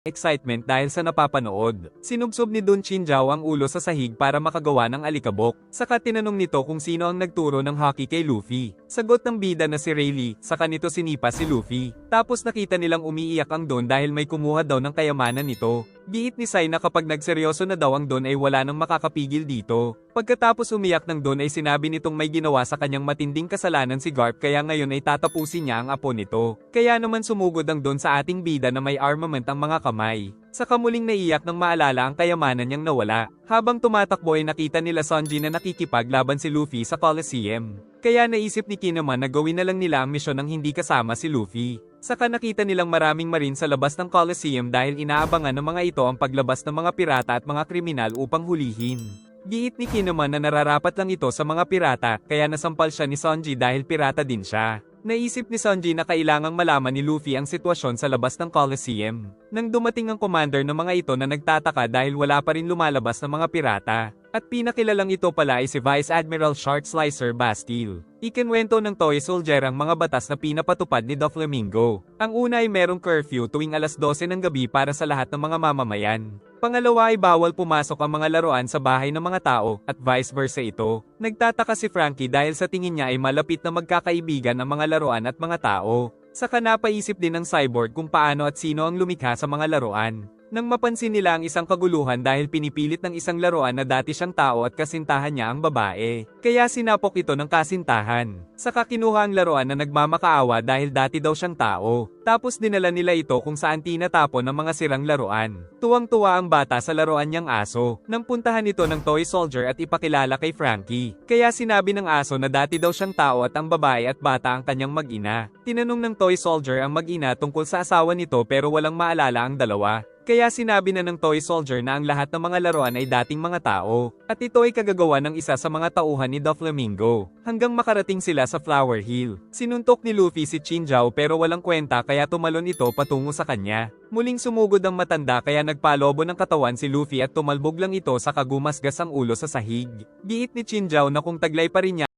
excitement dahil sa napapanood. Sinubsob ni Dun Chinjao ang ulo sa sahig para makagawa ng alikabok. Saka tinanong nito kung sino ang nagturo ng hockey kay Luffy. Sagot ng bida na si Rayleigh, saka nito sinipa si Luffy. Tapos nakita nilang umiiyak ang Don dahil may kumuha daw ng kayamanan nito. Giit ni Sai na kapag nagseryoso na daw ang Don ay wala nang makakapigil dito. Pagkatapos umiyak ng Don ay sinabi nitong may ginawa sa kanyang matinding kasalanan si Garp kaya ngayon ay tatapusin niya ang apo nito. Kaya naman sumugod ang Don sa ating bida na may armament ang mga kamay. Saka muling naiyak nang maalala ang kayamanan niyang nawala. Habang tumatakbo ay nakita nila Sanji na nakikipaglaban si Luffy sa Coliseum. Kaya naisip ni Kinemon na gawin na lang nila ang misyon ng hindi kasama si Luffy. Saka nakita nilang maraming marine sa labas ng Coliseum dahil inaabangan ng mga ito ang paglabas ng mga pirata at mga kriminal upang hulihin. Giit ni Kinemon na nararapat lang ito sa mga pirata kaya nasampal siya ni Sanji dahil pirata din siya. Naisip ni Sanji na kailangang malaman ni Luffy ang sitwasyon sa labas ng Coliseum. Nang dumating ang commander ng mga ito na nagtataka dahil wala pa rin lumalabas ng mga pirata. At pinakilalang ito pala ay si Vice Admiral Shark Slicer Bastille. Ikinwento ng Toy Soldier ang mga batas na pinapatupad ni Doflamingo. Ang una ay merong curfew tuwing alas 12 ng gabi para sa lahat ng mga mamamayan. Pangalawa ay bawal pumasok ang mga laruan sa bahay ng mga tao, at vice versa ito. Nagtataka si Frankie dahil sa tingin niya ay malapit na magkakaibigan ang mga laruan at mga tao. Saka napaisip din ng cyborg kung paano at sino ang lumikha sa mga laruan. Nang mapansin nila ang isang kaguluhan dahil pinipilit ng isang laruan na dati siyang tao at kasintahan niya ang babae. Kaya sinapok ito ng kasintahan. Saka kinuha ang laruan na nagmamakaawa dahil dati daw siyang tao. Tapos dinala nila ito kung saan tinatapon ng mga sirang laruan. Tuwang-tuwa ang bata sa laruan niyang aso. Nang puntahan ito ng Toy Soldier at ipakilala kay Frankie. Kaya sinabi ng aso na dati daw siyang tao at ang babae at bata ang kanyang mag-ina. Tinanong ng Toy Soldier ang mag-ina tungkol sa asawa nito pero walang maalala ang dalawa. Kaya sinabi na ng Toy Soldier na ang lahat ng mga laruan ay dating mga tao, at ito ay kagagawa ng isa sa mga tauhan ni Doflamingo. Hanggang makarating sila sa Flower Hill. Sinuntok ni Luffy si Chinjao pero walang kwenta kaya tumalon ito patungo sa kanya. Muling sumugod ang matanda kaya nagpalobo ng katawan si Luffy at tumalbog lang ito sa kagumasgas ang ulo sa sahig. Giit ni Chinjao na kung taglay pa rin niya